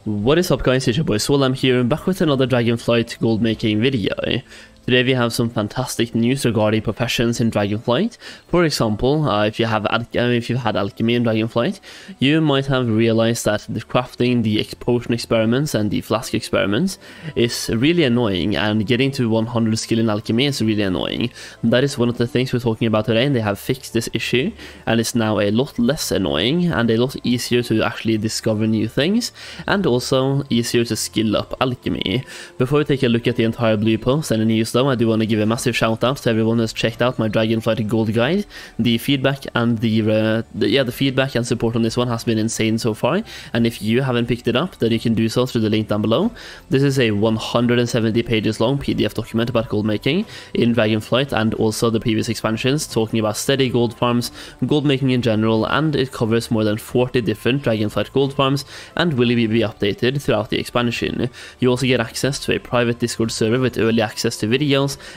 What is up guys, it's your boy Aswell. I'm here back with another Dragonflight gold making video. Today we have some fantastic news regarding professions in Dragonflight. For example, if you've had alchemy in Dragonflight, you might have realized that the crafting the potion experiments and the flask experiments is really annoying, and getting to 100 skill in alchemy is really annoying. That is one of the things we're talking about today, and they have fixed this issue, and it's now a lot less annoying and a lot easier to actually discover new things, and also easier to skill up alchemy. Before we take a look at the entire blue post and the news though, I do want to give a massive shout out to everyone who's checked out my Dragonflight Gold Guide. The feedback and the feedback and support on this one has been insane so far, and if you haven't picked it up, then you can do so through the link down below. This is a 170 pages long PDF document about gold making in Dragonflight and also the previous expansions, talking about steady gold farms, gold making in general, and it covers more than 40 different Dragonflight gold farms and will be updated throughout the expansion. You also get access to a private Discord server with early access to videos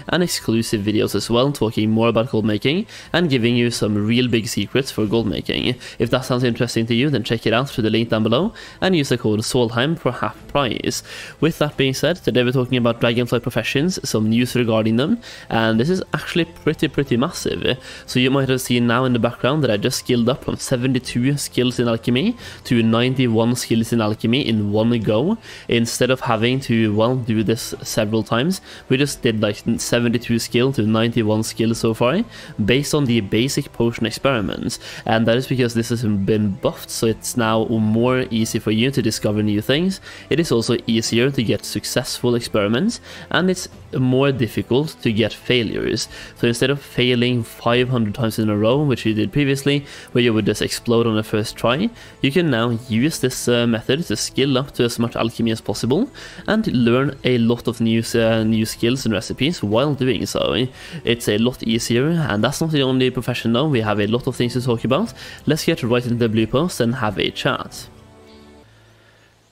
and exclusive videos as well, talking more about gold making and giving you some real big secrets for gold making. If that sounds interesting to you, then check it out through the link down below and use the code Solheim for half price. With that being said, today we're talking about Dragonflight professions, some news regarding them, and this is actually pretty massive. So you might have seen now in the background that I just skilled up from 72 skills in alchemy to 91 skills in alchemy in one go. Instead of having to, well, do this several times, we just did like 72 skill to 91 skill so far, based on the basic potion experiments, and that is because this has been buffed, so it's now more easy for you to discover new things. It is also easier to get successful experiments, and it's more difficult to get failures. So instead of failing 500 times in a row, which you did previously, where you would just explode on the first try, you can now use this method to skill up to as much alchemy as possible and learn a lot of new skills and recipes while doing so. It's a lot easier, and that's not the only profession though. We have a lot of things to talk about. Let's get right into the blue post and have a chat.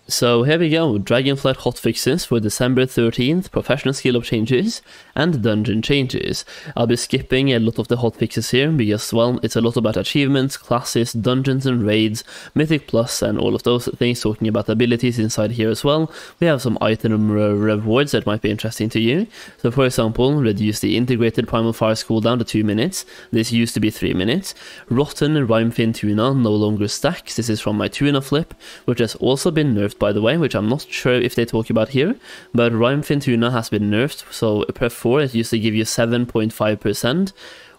So here we go, Dragonflight hotfixes for December 13th, professional skill up changes and dungeon changes. I'll be skipping a lot of the hotfixes here because, well, it's a lot about achievements, classes, dungeons and raids, Mythic Plus and all of those things, talking about abilities inside here as well. We have some item rewards that might be interesting to you. So for example, reduce the integrated primal fire cooldown to 2 minutes. This used to be 3 minutes. Rotten Rhymefin Tuna no longer stacks. This is from my tuna flip, which has also been nerfed, by the way, which I'm not sure if they talk about here, but Rhymefin Tuna has been nerfed. So per 4 it used to give you 7.5%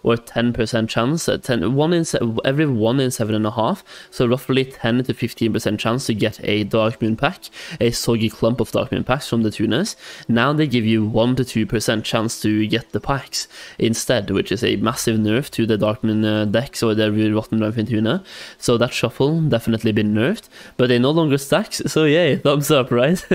or 10% chance, every 1 in 7.5, so roughly 10 to 15% chance to get a Dark Moon pack, a soggy clump of Dark Moon packs from the tunas. Now they give you 1 to 2% chance to get the packs instead, which is a massive nerf to the Dark Moon decks or the Rotten Rhymefin Tuna. So that shuffle definitely been nerfed, but they no longer stacks, so yay, thumbs up, right?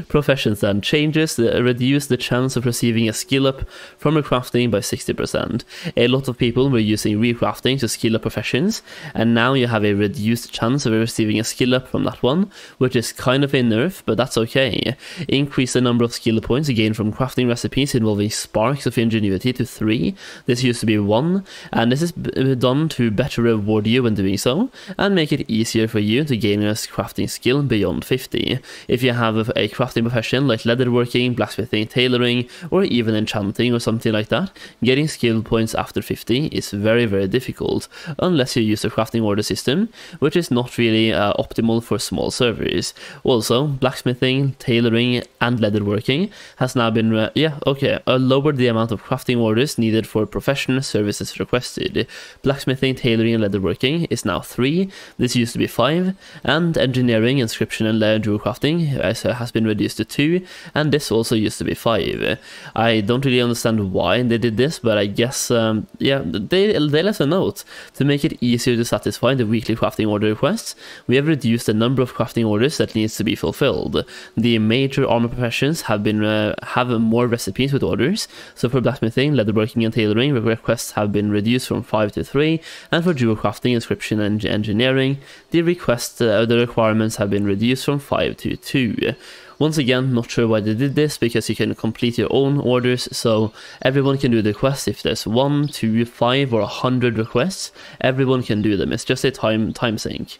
Professions then. Changes reduce the chance of receiving a skill up from a crafting by 60%. A lot of people were using recrafting to skill up professions, and now you have a reduced chance of receiving a skill up from that one, which is kind of a nerf, but that's okay. Increase the number of skill points gained from crafting recipes involving sparks of ingenuity to 3. This used to be 1, and this is done to better reward you when doing so, and make it easier for you to gain a crafting skill beyond 50. If you have a crafting profession like leatherworking, blacksmithing, tailoring, or even enchanting or something like that, getting skill points after 50 is very difficult, unless you use the crafting order system, which is not really optimal for small servers. Also, blacksmithing, tailoring and leatherworking has now been lowered the amount of crafting orders needed for professional services requested. Blacksmithing, tailoring and leatherworking is now 3, this used to be 5, and engineering, inscription and jewel crafting has been reduced to 2, and this also used to be 5. I don't really understand why they did this, but I guess they left a note to make it easier to satisfy the weekly crafting order requests. We have reduced the number of crafting orders that needs to be fulfilled. The major armor professions have more recipes with orders. So for blacksmithing, leatherworking and tailoring, requests have been reduced from 5 to 3, and for jewel crafting, inscription and engineering, the requirements have been reduced from 5 to 2. Once again, not sure why they did this, because you can complete your own orders, so everyone can do the quest. If there's 1, 2, 5 or 100 requests, everyone can do them. It's just a time sink.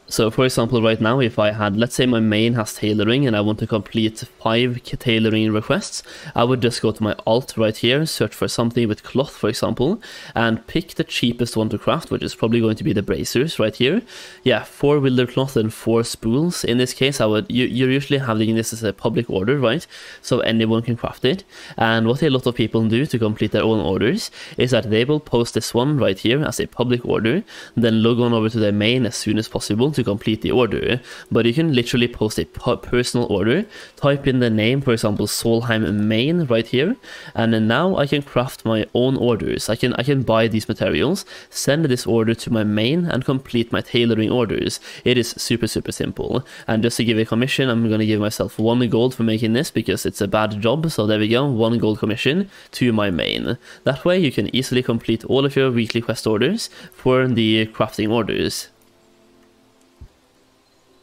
So for example, right now, if I had, let's say my main has tailoring and I want to complete 5 tailoring requests, I would just go to my alt right here, search for something with cloth, for example, and pick the cheapest one to craft, which is probably going to be the bracers right here. Yeah, 4 wilder cloth and 4 spools. In this case, you're usually having this as a public order, right? So anyone can craft it. And what a lot of people do to complete their own orders is that they will post this one right here as a public order, then log on over to their main as soon as possible to complete the order. But you can literally post a personal order, type in the name, for example, Solheim main right here, and then now I can craft my own orders. I can buy these materials, send this order to my main, and complete my tailoring orders. It is super simple. And just to give a commission, I'm going to give myself 1 gold for making this because it's a bad job. So there we go, 1 gold commission to my main. That way you can easily complete all of your weekly quest orders for the crafting orders.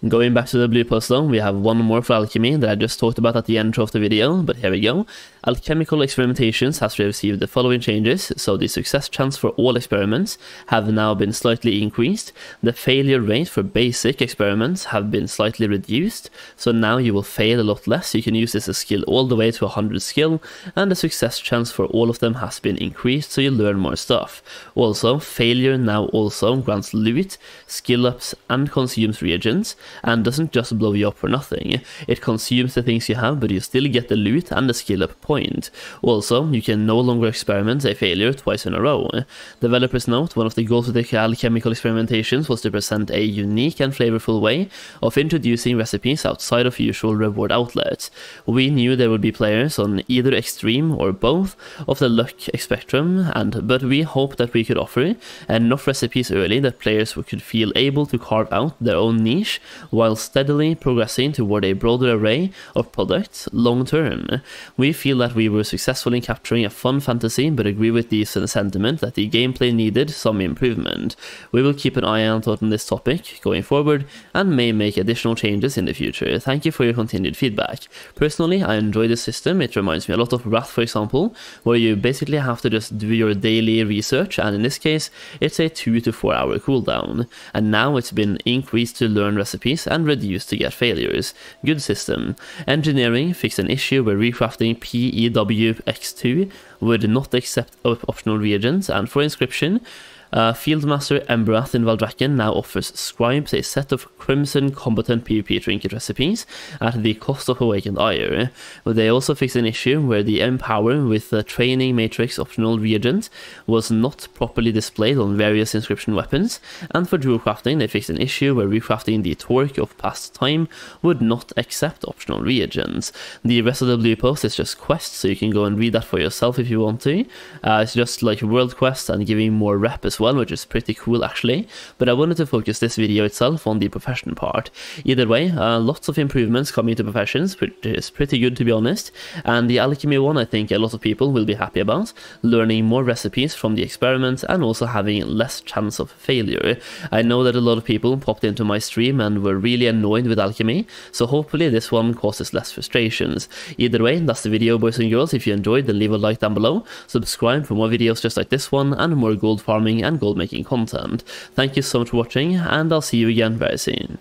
Going back to the blue post though, we have one more for alchemy that I just talked about at the intro of the video, but here we go. Alchemical experimentations has received the following changes, so the success chance for all experiments have now been slightly increased, the failure rate for basic experiments have been slightly reduced, so now you will fail a lot less. You can use this as skill all the way to 100 skill, and the success chance for all of them has been increased, so you learn more stuff. Also, failure now also grants loot, skill ups, and consumes reagents, and doesn't just blow you up for nothing. It consumes the things you have, but you still get the loot and the skill up point. Also, you can no longer experiment a failure twice in a row. Developers note, one of the goals of the alchemical experimentations was to present a unique and flavorful way of introducing recipes outside of usual reward outlets. We knew there would be players on either extreme or both of the luck spectrum, but we hoped that we could offer enough recipes early that players could feel able to carve out their own niche while steadily progressing toward a broader array of products long term. We feel that we were successful in capturing a fun fantasy, but agree with the sentiment that the gameplay needed some improvement. We will keep an eye out on this topic going forward and may make additional changes in the future. Thank you for your continued feedback. Personally, I enjoy this system. It reminds me a lot of Wrath, for example, where you basically have to just do your daily research, and in this case, it's a 2 to 4 hour cooldown. And now it's been increased to learn recipes and reduced to get failures. Good system. Engineering fixed an issue where recrafting PEWX2 would not accept optional reagents, and for inscription, Fieldmaster Emberath in Valdrakken now offers scribes a set of crimson competent PvP trinket recipes at the cost of awakened ire. But they also fixed an issue where the Empower with the training matrix optional reagent was not properly displayed on various inscription weapons, and for jewel crafting they fixed an issue where recrafting the Torque of Past Time would not accept optional reagents. The rest of the blue post is just quests, so you can go and read that for yourself if you want to. It's just like world quests and giving more rep as well, which is pretty cool actually, but I wanted to focus this video itself on the profession part. Either way, lots of improvements coming to professions, which is pretty good to be honest, and the alchemy one I think a lot of people will be happy about, learning more recipes from the experiments and also having less chance of failure. I know that a lot of people popped into my stream and were really annoyed with alchemy, so hopefully this one causes less frustrations. Either way, that's the video boys and girls. If you enjoyed, then leave a like down below, subscribe for more videos just like this one and more gold farming and gold making content. Thank you so much for watching, and I'll see you again very soon.